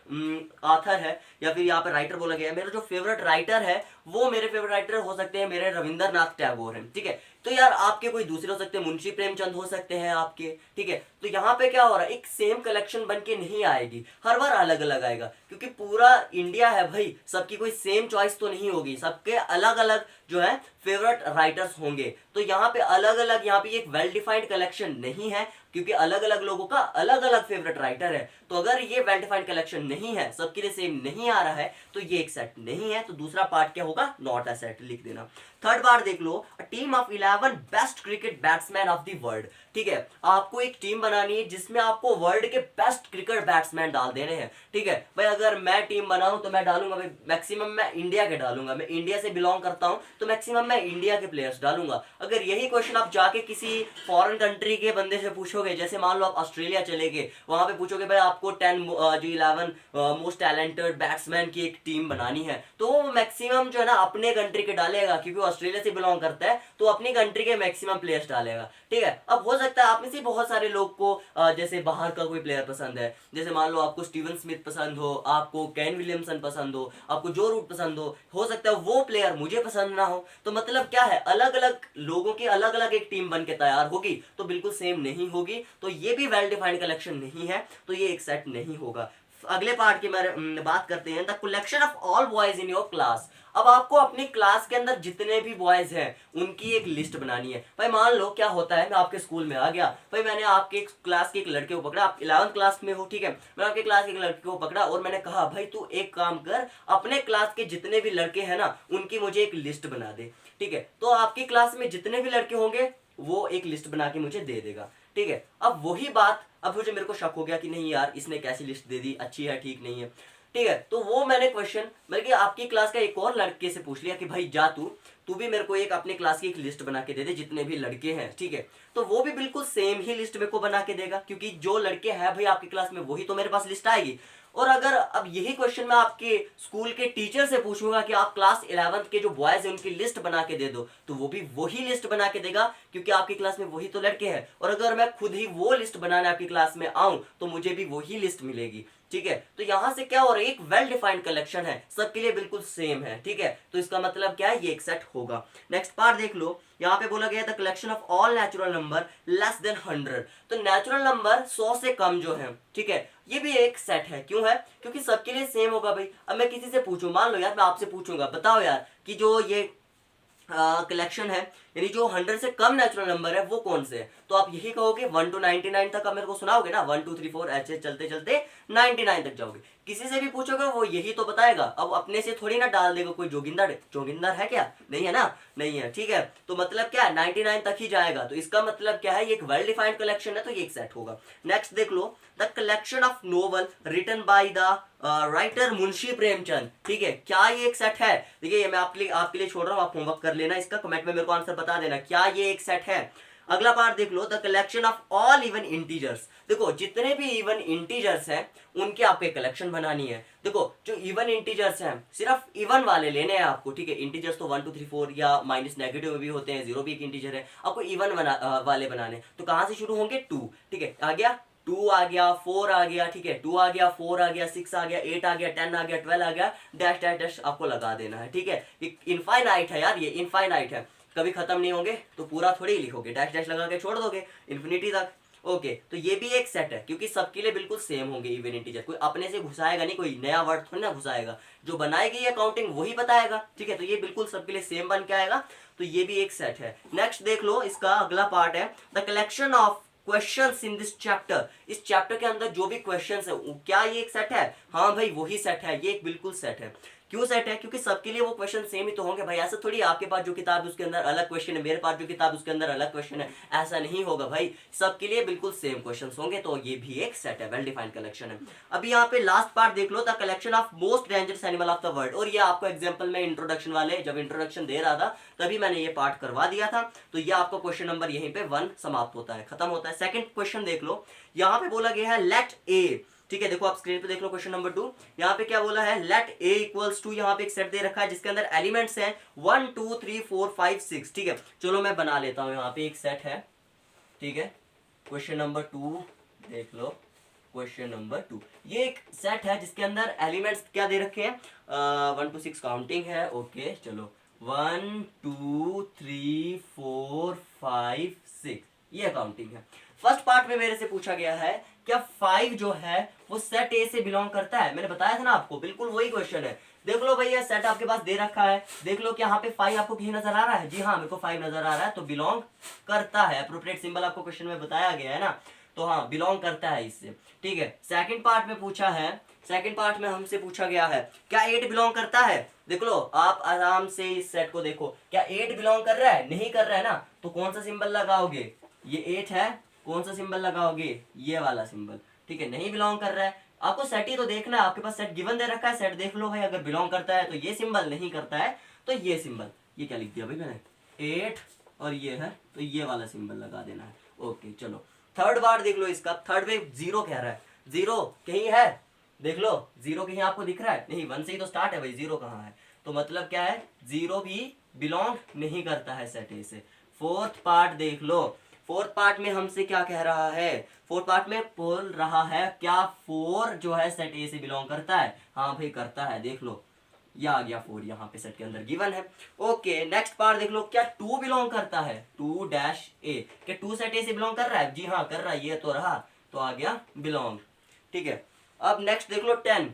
ऑथर है, या फिर यहाँ पे राइटर बोला गया है, मेरा जो फेवरेट राइटर है वो मेरे फेवरेट राइटर हो सकते हैं मेरे रविंद्रनाथ टैगोर हैं, ठीक है। तो यार आपके कोई दूसरे हो सकते हैं, मुंशी प्रेमचंद हो सकते हैं आपके, ठीक है। तो यहाँ पे क्या हो रहा है, एक सेम कलेक्शन बन के नहीं आएगी, हर बार अलग अलग आएगा, क्योंकि पूरा इंडिया है भाई, सबकी कोई सेम चॉइस तो नहीं होगी, सबके अलग अलग जो है फेवरेट राइटर्स होंगे। तो यहाँ पे अलग अलग, यहाँ पे एक वेल डिफाइंड कलेक्शन नहीं है क्योंकि अलग अलग लोगों का अलग अलग फेवरेट राइटर है। तो अगर ये वेल डिफाइंड कलेक्शन नहीं है, सबके लिए सेम नहीं आ रहा है, तो ये एक सेट नहीं है। तो दूसरा पार्ट क्या होगा? नॉट अ सेट लिख देना। थर्ड पार्ट देख लो, a team of 11 best cricket batsman of the world, ठीक है। आपको एक टीम बनानी है जिसमें आपको वर्ल्ड के बेस्ट क्रिकेट बैट्समैन डाल देने हैं, ठीक है भाई। अगर मैं टीम बनाऊं तो मैं डालूंगा भाई मैक्सिमम मैं इंडिया के डालूंगा, मैं इंडिया से बिलोंग करता हूं तो मैक्सिमम मैं इंडिया के प्लेयर्स डालूंगा। अगर यही क्वेश्चन आप जाके किसी फॉरेन कंट्री के बंदे से पूछोगे, जैसे मान लो आप ऑस्ट्रेलिया चले गए, वहां पे पूछोगे भाई आपको 11 मोस्ट टैलेंटेड बैट्समैन की एक टीम बनानी है, तो वो मैक्सिमम जो है ना अपने कंट्री के डालेगा, क्योंकि ऑस्ट्रेलिया से बिलोंग करता है तो अपनी कंट्री के मैक्सिमम प्लेयर्स डालेगा, ठीक है। अब हो सकता है आप में से बहुत सारे लोग को जैसे बाहर का कोई प्लेयर पसंद है, जैसे मान लो आपको स्टीवन स्मिथ पसंद हो, आपको केन विलियमसन पसंद हो, आपको जो रूट पसंद हो सकता है वो प्लेयर मुझे पसंद ना हो। तो मतलब क्या है, अलग अलग लोगों की अलग अलग एक टीम बन के तैयार होगी तो बिल्कुल सेम नहीं होगी। तो ये भी वेल डिफाइंड कलेक्शन नहीं है, तो ये एक सेट नहीं होगा। अगले पार्ट की बात करते हैं, the collection of all boys in your class. अब आपको अपनी क्लास के अंदर जितने भी बॉयज हैं उनकी एक लिस्ट बनानी है। भाई मान लो क्या होता है, मैं आपके स्कूल में आ गया, भाई मैंने आपके क्लास के एक लड़के को पकड़ा, आप 11th क्लास में हो, ठीक है, मैंने आपके क्लास के एक लड़के को पकड़ा और मैंने कहा भाई तू एक काम कर, अपने क्लास के जितने भी लड़के हैं ना उनकी मुझे एक लिस्ट बना दे, ठीक है। तो आपकी क्लास में जितने भी लड़के होंगे वो एक लिस्ट बना के मुझे दे देगा, ठीक है। अब वही बात, अब मुझे मेरे को शक हो गया कि नहीं यार इसने कैसी लिस्ट दे दी, अच्छी है ठीक नहीं है, ठीक है। तो वो मैंने क्वेश्चन बल्कि आपकी क्लास का एक और लड़के से पूछ लिया कि भाई जा तू भी मेरे को एक अपने क्लास की एक लिस्ट बना के दे दे जितने भी लड़के हैं, ठीक है। तो वो भी बिल्कुल सेम ही लिस्ट मेरे को बना के देगा, क्योंकि जो लड़के हैं भाई आपकी क्लास में वही तो मेरे पास लिस्ट आएगी। और अगर अब यही क्वेश्चन मैं आपके स्कूल के टीचर से पूछूंगा कि आप क्लास 11th के जो बॉयज हैं उनकी लिस्ट बना के दे दो, तो वो भी वही लिस्ट बना के देगा, क्योंकि आपकी क्लास में वही तो लड़के हैं। और अगर मैं खुद ही वो लिस्ट बनाने आपकी क्लास में आऊं तो मुझे भी वही लिस्ट मिलेगी, ठीक है। तो यहां से क्या हो रहा है, एक वेल डिफाइंड कलेक्शन है, सबके लिए बिल्कुल सेम है, ठीक है। तो इसका मतलब क्या है, ये एक सेट होगा। नेक्स्ट पार्ट देख लो, यहाँ पे बोला गया the collection of all natural number less than 100। तो नेचुरल नंबर 100 से कम जो है, ठीक है, ये भी एक सेट है। क्यों है, क्योंकि सबके लिए सेम होगा भाई। अब मैं किसी से पूछूं, मान लो यार मैं आपसे पूछूंगा बताओ यार कि जो ये कलेक्शन है, यानी जो 100 से कम नेचुरल नंबर है वो कौन से है, तो आप यही कहोगे 1 to 99 तक। आप मेरे को सुनाओगे ना 1 2 3 4 ऐसे चलते चलते 99 तक जाओगे। किसी से भी पूछोगे वो यही तो बताएगा। अब अपने से थोड़ी ना डाल देगा कोई जोगिंदर, जोगिंदर है क्या, नहीं है ना, नहीं है, ठीक है। तो मतलब क्या है 99 तक ही जाएगा। तो इसका मतलब क्या है, ये एक वेल डिफाइंड कलेक्शन है, तो ये एक सेट होगा। नेक्स्ट देख लो, the collection of novel written by the writer Munshi Premchand, ठीक है। क्या ये एक सेट है, देखिए ये मैं आपके लिए छोड़ रहा हूँ, आप होमवर्क कर लेना इसका, कमेंट में मेरे को आंसर बता देना क्या ये एक सेट है। अगला पार्ट देख लो, the collection of all even integers. देखो जितने भी इवन इंटीजर्स हैं उनकी आपको एक कलेक्शन बनानी है। देखो जो इवन इंटीजर्स हैं सिर्फ इवन वाले लेने हैं आपको, ठीक है। इंटीजर्स तो 1 2 3 4 या माइनस नेगेटिव में भी होते हैं, 0 भी एक इंटीजर है, आपको इवन वाले बनाने। तो कहां से शुरू होंगे, 2, ठीक है, आ गया 2 आ गया, 4 आ गया, ठीक है, 2 आ गया, 4 आ गया, 6 आ गया, 8 आ गया, 10 आ गया, 12 आ गया, डैश डैश डैश आपको लगा देना है, ठीक है। इनफाइनाइट है यार, ये इनफाइनाइट है, कभी खत्म नहीं होंगे, तो पूरा थोड़ी लिखोगे, डैश डैश लगा के छोड़ दोगे इन्फिनिटी तक। ओके, तो ये भी एक सेट है, क्योंकि सबके लिए बिल्कुल सेम होंगे इवन इंटीजर, कोई अपने से घुसाएगा नहीं, कोई नया वर्ड थोड़ी ना घुसाएगा, जो बनाएगी ये काउंटिंग वही बताएगा, ठीक है। तो ये बिल्कुल सबके लिए सेम बन के आएगा, तो ये भी एक सेट है। नेक्स्ट देख लो, इसका अगला पार्ट है the collection of questions in this chapter. इस चैप्टर के अंदर जो भी क्वेश्चंस है, क्या ये एक सेट है, हाँ भाई वही सेट है, ये एक बिल्कुल सेट है। क्यों सेट है, क्योंकि सबके लिए वो क्वेश्चन सेम ही तो होंगे भाई। ऐसा थोड़ी आपके पास जो किताब है उसके अंदर अलग क्वेश्चन है, मेरे पास जो किताब उसके अंदर अलग क्वेश्चन है, ऐसा नहीं होगा भाई, सबके लिए बिल्कुल सेम क्वेश्चंस होंगे। तो ये भी एक सेट है, वेल डिफाइंड कलेक्शन है। अभी यहाँ पे लास्ट पार्ट देख लो, the collection of most dangerous animal of the world. और ये आपको एग्जाम्पल में इंट्रोडक्शन वाले जब इंट्रोडक्शन दे रहा था तभी मैंने ये पार्ट करवा दिया था। तो ये आपका क्वेश्चन नंबर यहीं पे 1 समाप्त होता है, खत्म होता है। सेकंड क्वेश्चन देख लो, यहाँ पे बोला गया है लेट ए, ठीक है, देखो आप स्क्रीन पे देख लो क्वेश्चन नंबर 2। यहाँ पे क्या बोला है, लेट ए इक्वल्स टू, यहाँ पे एक सेट दे रखा है जिसके अंदर एलिमेंट्स हैं 1 2 3 4 5 6, ठीक है। चलो मैं बना लेता हूँ, यहाँ पे एक सेट है, ठीक है। क्वेश्चन नंबर 2 देख लो, क्वेश्चन नंबर 2 ये एक सेट है जिसके अंदर एलिमेंट्स क्या दे रखे हैं, 1 to 6 काउंटिंग है, ओके। चलो 1 2 3 4 5 6 ये काउंटिंग है। फर्स्ट पार्ट में मेरे से पूछा गया है क्या 5 जो है वो सेट ए से बिलोंग करता है, मैंने बताया था ना आपको, बिल्कुल वही क्वेश्चन है। देख लो भैया सेट आपके पास दे रखा है, देख लो कि यहाँ पे 5 आपको कहीं नजर आ रहा है, जी हाँ मेरे को 5 नजर आ रहा है, तो बिलोंग करता है। अप्रोप्रिएट सिंबल आपको क्वेश्चन में बताया गया है ना, तो हाँ बिलोंग करता है इससे, ठीक है। सेकंड पार्ट में पूछा है, सेकंड पार्ट में हमसे पूछा गया है क्या 8 बिलोंग करता है। देख लो आप आराम से इस सेट को देखो, क्या 8 बिलोंग कर रहा है, नहीं कर रहा है ना, तो कौन सा सिंबल लगाओगे, ये 8 है, कौन सा सिंबल लगाओगे, ये वाला सिंबल, ठीक है। नहीं बिलोंग कर रहा है, आपको सेट ही तो देखना है, आपके पास सेट गिवन दे रखा है, सेट देख लो भाई, अगर बिलोंग करता है तो ये सिंबल, नहीं करता है तो ये सिंबल। ये क्या लिख दिया भाई मैंने, 8 और ये है, तो ये वाला सिंबल लगा देना है, ओके। चलो थर्ड बार देख लो, इसका थर्ड में 0 कह रहा है, 0 कहीं है, देख लो 0 कहीं आपको दिख रहा है, नहीं 1 से ही तो स्टार्ट है भाई, 0 कहाँ है, तो मतलब क्या है 0 भी बिलोंग नहीं करता है सेट ए से। फोर्थ पार्ट देख लो, फोर्थ पार्ट में हमसे क्या कह रहा है, फोर्थ पार्ट में बोल रहा है क्या 4 जो है सेट ए से बिलोंग करता है, हाँ भाई करता है, देख लो ये आ गया 4 यहाँ पे सेट के अंदर गिवन है, ओके। नेक्स्ट पार्ट देख लो, क्या 2 बिलोंग करता है, 2 डैश ए, क्या 2 सेट ए से बिलोंग कर रहा है, जी हाँ कर रहा है, ये तो रहा, तो आ गया बिलोंग, ठीक है। अब नेक्स्ट देख लो 10।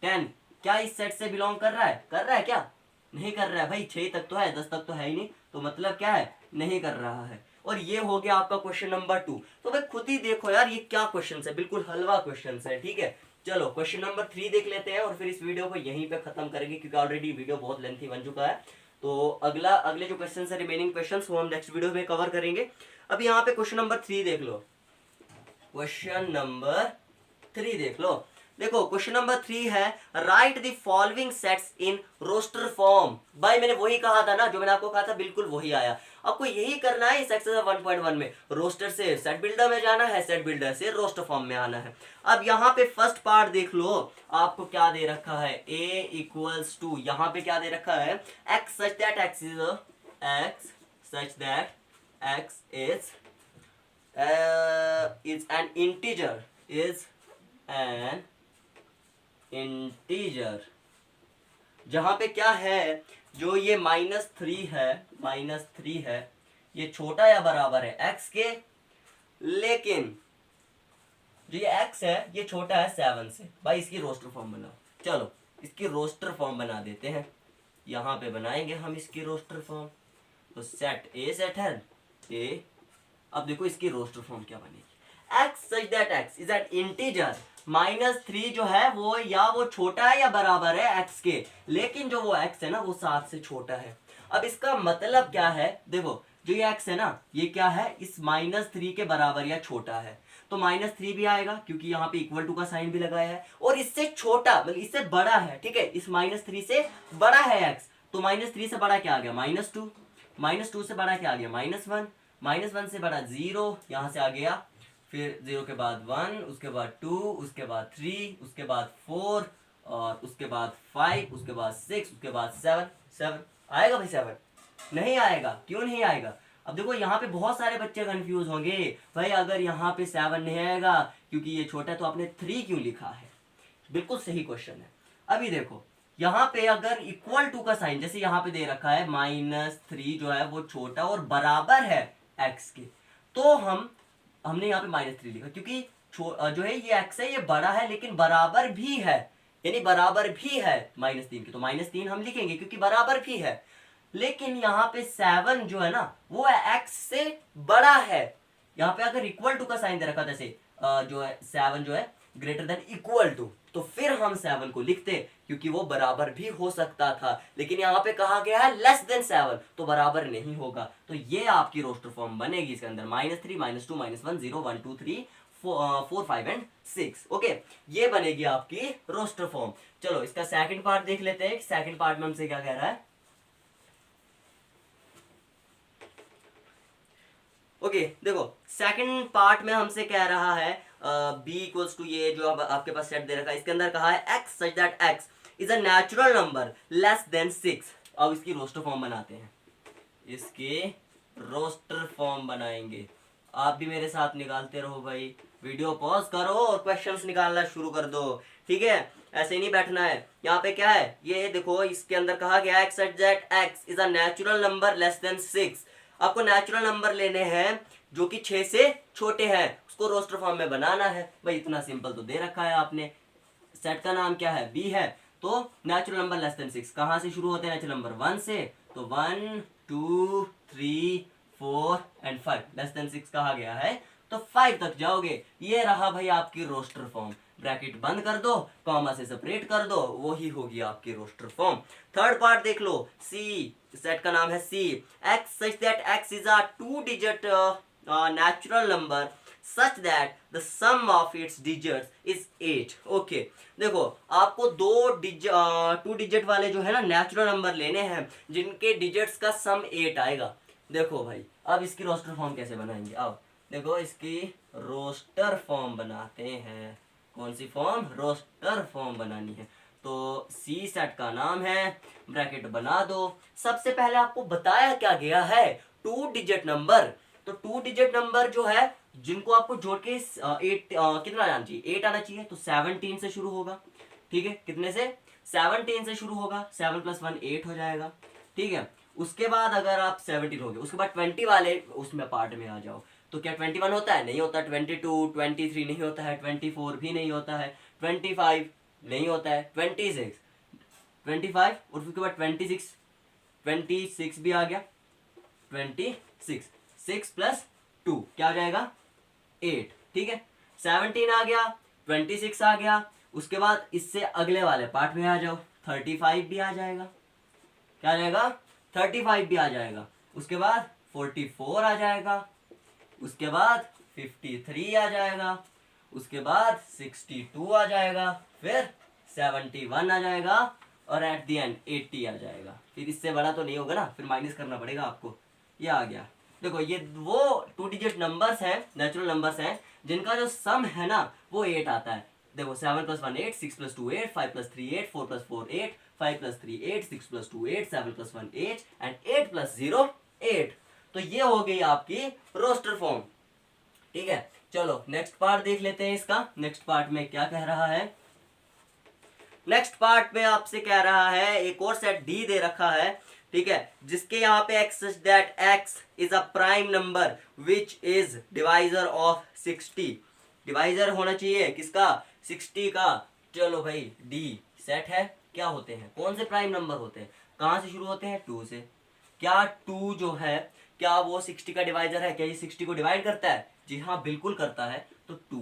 10 क्या इस सेट से बिलोंग कर रहा है? कर रहा है क्या? नहीं कर रहा है भाई, 6 तक तो है, 10 तक तो है ही नहीं, तो मतलब क्या है, नहीं कर रहा है। और ये हो गया आपका क्वेश्चन नंबर 2। तो भाई खुद ही देखो यार ये क्या क्वेश्चन है, बिल्कुल हलवा क्वेश्चन है, ठीक है। चलो क्वेश्चन नंबर 3 देख लेते हैं और फिर इस वीडियो को यहीं पे खत्म करेंगे, क्योंकि ऑलरेडी वीडियो बहुत लेंथी बन चुका है। तो अगले जो क्वेश्चन है, रिमेनिंग क्वेश्चन, वो हम नेक्स्ट वीडियो में कवर करेंगे। अभी यहाँ पे क्वेश्चन नंबर 3 देख लो। क्वेश्चन नंबर 3 देख लो। देखो क्वेश्चन नंबर 3 है, write the following sets in roster form. भाई मैंने वही कहा था ना, जो मैंने आपको कहा था, बिल्कुल वही आया। आपको यही करना है इस एक्सरसाइज 1.1 में। रोस्टर से सेट बिल्डर में जाना है, सेट बिल्डर से रोस्टर फॉर्म में आना है। अब यहाँ पे फर्स्ट पार्ट देख लो, आपको क्या दे रखा है, a इक्वल्स टू, यहाँ पे क्या दे रखा है, x such that x is an integer, जहां पे क्या है, जो ये -3 है, ये छोटा या बराबर है x के, लेकिन जो ये x है ये छोटा है 7 से। भाई इसकी रोस्टर फॉर्म बनाओ। चलो इसकी रोस्टर फॉर्म बना देते हैं, यहाँ पे बनाएंगे हम इसकी रोस्टर फॉर्म। तो सेट है a। अब देखो इसकी रोस्टर फॉर्म क्या बनेगी, x such that x is an integer। -3 जो है वो या वो छोटा है या बराबर है x के, लेकिन जो वो x है ना वो 7 से छोटा है। अब इसका मतलब क्या है, देखो जो ये x है ना ये क्या है, इस -3 के बराबर या छोटा है, तो -3 भी आएगा क्योंकि यहाँ पे इक्वल टू का साइन भी लगाया है, और इससे छोटा मतलब इससे बड़ा है, ठीक है, इस -3 से बड़ा है x, तो -3 से बड़ा क्या आ गया, -2, -2 से बड़ा क्या आ गया, -1, -1 से बड़ा 0, यहाँ से आ गया, फिर 0 के बाद 1, उसके बाद 2, उसके बाद 3, उसके बाद 4, और उसके बाद 5, उसके बाद 6, उसके बाद 7 आएगा भाई 7? नहीं आएगा। क्यों नहीं आएगा? अब देखो यहाँ पे बहुत सारे बच्चे कंफ्यूज होंगे, भाई अगर यहाँ पे 7 नहीं आएगा क्योंकि ये छोटा है, तो आपने 3 क्यों लिखा है? बिल्कुल सही क्वेश्चन है। अभी देखो यहाँ पे अगर इक्वल टू का साइन, जैसे यहाँ पे दे रखा है -3 जो है वो छोटा और बराबर है x के, तो हमने यहाँ पे -3 लिखा क्योंकि जो है ये x है, ये बड़ा है लेकिन बराबर भी है, यानी बराबर भी है -3 के, तो -3 हम लिखेंगे क्योंकि बराबर भी है। लेकिन यहाँ पे 7 जो है ना वो x से बड़ा है। यहाँ पे अगर इक्वल टू का साइन दे रखा जैसे जो है 7 जो है ग्रेटर देन इक्वल टू, तो फिर हम 7 को लिखते क्योंकि वो बराबर भी हो सकता था, लेकिन यहाँ पे कहा गया है लेस देन 7, तो बराबर नहीं होगा। तो ये आपकी रोस्टर फॉर्म बनेगी इसके अंदर -3, -2, -1, 0, 1, 2, 3, 4, 5 एंड 6। ओके, ये बनेगी आपकी रोस्टर फॉर्म। चलो इसका सेकंड पार्ट देख लेते हैं, सेकंड पार्ट में हमसे क्या कह रहा है। ओके देखो सेकंड पार्ट में हमसे कह रहा है b इक्वल्स टू, ये जो अब आपके पास सेट दे रखा है, इसके अंदर कहा है x such that x is a natural number less than 6। अब इसकी रोस्टर फॉर्म बनाते हैं, इसके रोस्टर फॉर्म बनाएंगे। आप भी मेरे साथ निकालते रहो भाई, वीडियो पॉज करो और क्वेश्चंस निकालना शुरू कर दो, ठीक है, ऐसे नहीं बैठना है। यहाँ पे क्या है, ये देखो इसके अंदर कहा गया x such that x is a natural number less than 6। आपको नेचुरल नंबर लेने हैं जो कि 6 से छोटे हैं, उसको रोस्टर फॉर्म में बनाना है। भाई इतना सिंपल तो दे रखा है आपने, सेट का नाम क्या है, b है, तो नेचुरल नंबर लेस देन 6 कहाँ से शुरू होते हैं, नेचुरल नंबर 1 से, तो 1, 2, 3, 4 एंड 5, लेस देन 6 कहा गया है तो 5 तक जाओगे। ये रहा भाई आपकी रोस्टर फॉर्म, ब्रैकेट बंद कर दो, कॉमा से सेपरेट कर दो, वो ही होगी आपकी रोस्टर फॉर्म। थर्ड पार्ट देख लो, सी, सेट का नाम है सी, x such that x is a 2-digit natural number such that the sum of its digits is 8। Okay देखो आपको 2 डिजिट वाले जो है ना नेचुरल नंबर लेने हैं जिनके डिजिट्स का सम 8 आएगा। देखो भाई अब इसकी रोस्टर फॉर्म कैसे बनाएंगे, अब देखो इसकी रोस्टर फॉर्म बनाते हैं। कौन सी फॉर्म, रोस्टर फॉर्म बनानी है। तो सी सेट का नाम है, ब्रैकेट बना दो। सबसे पहले आपको बताया क्या गया है, 2 डिजिट नंबर। तो 2 डिजिट नंबर जो है जिनको आपको जोड़ के 8 कितना आना चाहिए, 8 आना चाहिए, तो 17 से शुरू होगा, ठीक है, कितने से, 17 से शुरू होगा, 7 + 1 8 हो जाएगा, ठीक है। उसके बाद अगर आप 17 हो गए, उसके बाद 20 वाले उसमें पार्ट में आ जाओ, तो क्या 21 होता है, नहीं होता, 22, 23 नहीं होता है, 24 भी नहीं होता है, 25 नहीं होता है, 26, 25 और उसके बाद 26, 26 भी आ गया, 26, 6 + 2 क्या हो जाएगा 8, ठीक है। 17 आ गया, 26 आ गया, उसके बाद इससे अगले वाले पार्ट में आ जाओ, 35 भी आ जाएगा, क्या आ जाएगा 35 भी आ जाएगा, उसके बाद 44 आ जाएगा, उसके बाद 53 आ जाएगा, उसके बाद 62 आ जाएगा, फिर 71 आ जाएगा और एट द एंड 80 आ जाएगा। फिर इससे बड़ा तो नहीं होगा ना, फिर माइनस करना पड़ेगा आपको। ये आ गया, देखो ये वो 2 डिजिट नंबर्स हैं, नेचुरल नंबर्स हैं, जिनका जो सम है ना वो 8 आता है। देखो 7 + 1 8, 6 + 2 8, 5 + 3 8, 4 + 4 8, 5 + 3 8, 6 + 2 8, 7 + 1 8 एंड 8 + 0 8। तो ये हो गई आपकी रोस्टर फॉर्म, ठीक है। चलो नेक्स्ट पार्ट देख लेते हैं इसका। नेक्स्ट पार्ट में क्या कह रहा है, नेक्स्ट पार्ट में आपसे कह रहा है एक और सेट डी दे रखा है, ठीक है, जिसके यहाँ पे x such that x is a prime number which is divisor of 60, divisor होना चाहिए किसका 60 का। चलो भाई डी सेट है, क्या होते हैं, कौन से प्राइम नंबर होते हैं, कहाँ से शुरू होते हैं 2 से। क्या 2 जो है क्या वो 60 का डिवाइजर है, क्या ये 60 को डिवाइड करता है, जी हाँ बिल्कुल करता है। तो 2,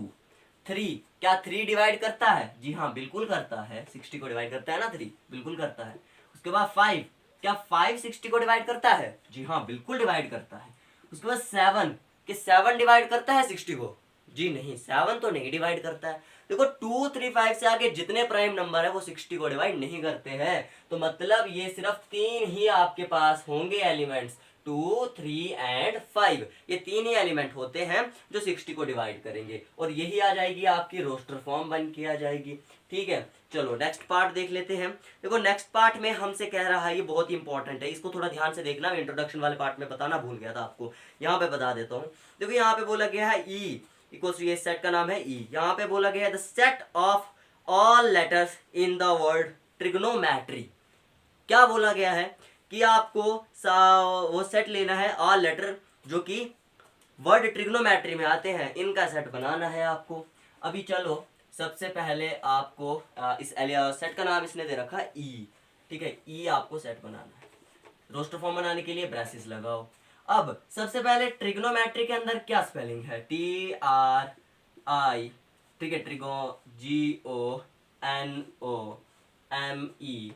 3 क्या 3 डिवाइड करता है, जी हाँ बिल्कुल करता है, 60 को डिवाइड करता है ना 3, बिल्कुल करता है। उसके बाद 5 क्या 5 60 को डिवाइड करता है, जी हाँ बिल्कुल डिवाइड करता है। उसके बाद 7 कि 7 डिवाइड करता है 60 को, जी नहीं 7 तो नहीं डिवाइड करता है। देखो 2, 3, 5 से आगे जितने प्राइम नंबर है वो 60 को डिवाइड नहीं करते हैं, तो मतलब ये सिर्फ 3 ही आपके पास होंगे एलिमेंट्स, 2, 3 एंड 5, ये 3 ही एलिमेंट होते हैं जो 60 को डिवाइड करेंगे, और यही आ जाएगी आपकी रोस्टर फॉर्म बन के आ जाएगी, ठीक है। चलो नेक्स्ट पार्ट देख लेते हैं। देखो नेक्स्ट पार्ट में हमसे कह रहा है, ये बहुत ही इंपॉर्टेंट है, इसको थोड़ा ध्यान से देखना, इंट्रोडक्शन वाले पार्ट में बताना भूल गया था आपको, यहाँ पे बता देता हूँ। देखो यहाँ पे बोला गया है ई इक्वल्स टू, ये सेट का नाम है ई, यहाँ पे बोला गया है the set of all letters in the word trigonometry. क्या बोला गया है कि आपको वो सेट लेना है ऑल लेटर जो कि वर्ड ट्रिग्नोमेट्री में आते हैं, इनका सेट बनाना है आपको। अभी चलो सबसे पहले आपको इस सेट का नाम इसने दे रखा है ई, ठीक है, ई आपको सेट बनाना है। रोस्टर फॉर्म बनाने के लिए ब्रेसेस लगाओ। अब सबसे पहले ट्रिग्नोमेट्री के अंदर क्या स्पेलिंग है, TRI, ठीक है, ट्रिगो GONOMETRY,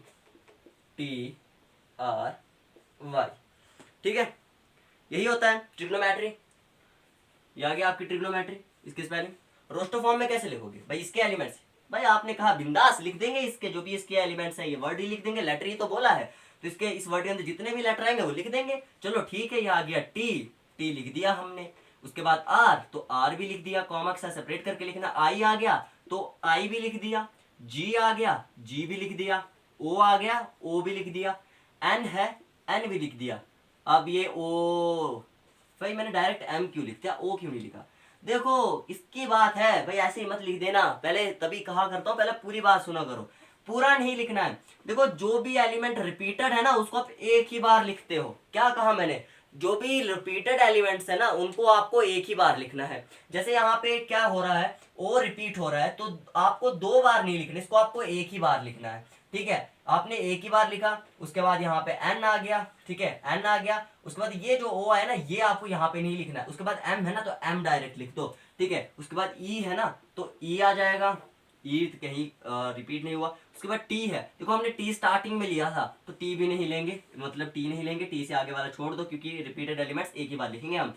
ठीक है, यही होता है ट्रिग्नोमेट्री। ये आ गया आपकी ट्रिग्नोमेट्री, इसकी स्पेलिंग। रोस्टर फॉर्म में कैसे लिखोगे भाई, इसके एलिमेंट्स, भाई आपने कहा बिंदास लिख देंगे, इसके जो भी इसके एलिमेंट्स हैं ये वर्ड ही लिख देंगे, लेटर ही तो बोला है, तो इसके इस वर्ड के अंदर जितने भी लेटर आएंगे वो लिख देंगे। चलो ठीक है, ये आ गया टी, टी लिख दिया हमने। उसके बाद आर, तो आर भी लिख दिया, कॉमा के साथ सेपरेट करके लिखना। आई आ गया तो आई भी लिख दिया, जी आ गया जी भी लिख दिया, ओ आ गया ओ भी लिख दिया, एन है एन भी लिख दिया। अब ये ओ, भाई मैंने डायरेक्ट एम क्यों लिख दिया, ओ क्यों नहीं लिखा, देखो इसकी बात है भाई, ऐसे ही मत लिख देना, पहले तभी कहा करता हूँ पहले पूरी बात सुना करो, पूरा नहीं लिखना है। देखो जो भी एलिमेंट रिपीटेड है ना उसको आप एक ही बार लिखते हो, क्या कहा मैंने, जो भी रिपीटेड एलिमेंट्स है ना उनको आपको एक ही बार लिखना है। जैसे यहाँ पे क्या हो रहा है, ओ रिपीट हो रहा है तो आपको 2 बार नहीं लिखना, इसको आपको एक ही बार लिखना है, ठीक है। आपने एक ही बार लिखा, उसके बाद यहाँ पे एन आ गया, ठीक है, एन आ गया, उसके बाद ये जो ओ है ना ये आपको यहाँ पे नहीं लिखना है, उसके बाद एम है ना तो एम डायरेक्ट लिख दो, ठीक है। उसके बाद ई है ना तो ई आ जाएगा, ई कहीं रिपीट नहीं हुआ। उसके बाद टी है, देखो हमने टी स्टार्टिंग में लिया था तो टी भी नहीं लेंगे, मतलब टी नहीं लेंगे, टी से आगे वाला छोड़ दो क्योंकि रिपीटेड एलिमेंट्स एक ही बार लिखेंगे हम।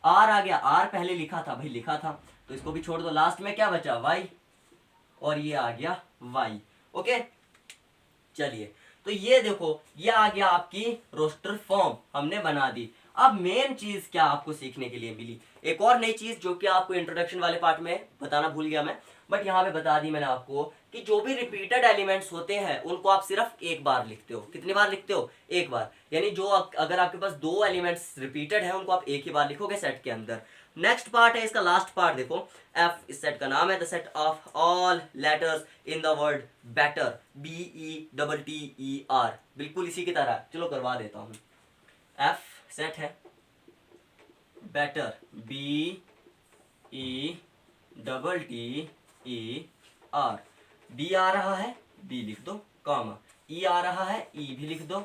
आर आ गया, आर पहले लिखा था भाई, लिखा था तो इसको भी छोड़ दो। लास्ट में क्या बचा, वाई, और ये आ गया वाई, ओके। चलिए तो ये देखो ये आ गया आपकी रोस्टर फॉर्म हमने बना दी। अब मेन चीज क्या आपको सीखने के लिए मिली, एक और नई चीज जो कि आपको इंट्रोडक्शन वाले पार्ट में बताना भूल गया मैं, बट यहाँ पे बता दी मैंने आपको कि जो भी रिपीटेड एलिमेंट्स होते हैं उनको आप सिर्फ एक बार लिखते हो। कितनी बार लिखते हो, एक बार, यानी जो अगर आपके पास 2 एलिमेंट्स रिपीटेड है उनको आप एक ही बार लिखोगे सेट के अंदर। नेक्स्ट पार्ट है इसका लास्ट पार्ट, देखो एफ इस सेट का नाम है, the set of all letters in the word better, BETTER, बिल्कुल इसी की तरह। चलो करवा देता हूँ, एफ सेट है बेटर, BETTER, बी आ रहा है, बी लिख दो कॉमा, ई आ रहा है, ई भी लिख दो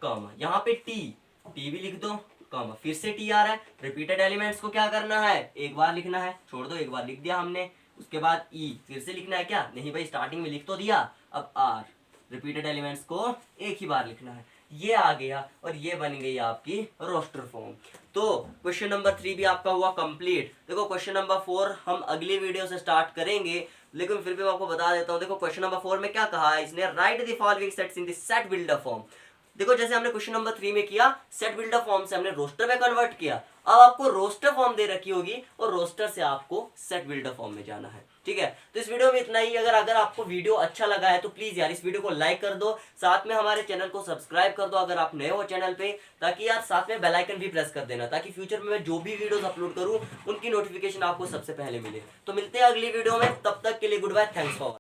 कॉमा, यहाँ पे टी भी लिख दो कॉमा, फिर से टी आ रहा है। रिपीटेड एलिमेंट्स को क्या करना है, एक बार लिखना है, छोड़ दो, एक बार लिख दिया हमने। उसके बाद ई फिर से लिखना है क्या, नहीं भाई स्टार्टिंग में लिख तो दिया। अब आर रिपीटेड एलिमेंट्स को एक ही बार लिखना है। ये आ गया और ये बन गई आपकी रोस्टर फॉर्म। तो क्वेश्चन नंबर 3 भी आपका हुआ कंप्लीट। देखो क्वेश्चन नंबर 4 हम अगली वीडियो से स्टार्ट करेंगे, लेकिन फिर भी मैं आपको बता देता हूँ। देखो क्वेश्चन नंबर 4 में क्या कहा है इसने, right the following sets in the set builder form. देखो जैसे हमने क्वेश्चन नंबर 3 में किया, सेट बिल्डर फॉर्म से हमने रोस्टर में कन्वर्ट किया। अब आपको रोस्टर फॉर्म दे रखी होगी और रोस्टर से आपको सेट बिल्डर फॉर्म में जाना है। ठीक है, तो इस वीडियो में इतना ही। अगर आपको वीडियो अच्छा लगा है तो प्लीज यार इस वीडियो को लाइक कर दो, साथ में हमारे चैनल को सब्सक्राइब कर दो अगर आप नए हो चैनल पे, ताकि यार साथ में बेल आइकन भी प्रेस कर देना, ताकि फ्यूचर में मैं जो भी वीडियोस अपलोड करूं उनकी नोटिफिकेशन आपको सबसे पहले मिले। तो मिलते हैं अगली वीडियो में, तब तक के लिए गुड बाय, थैंक्स फॉर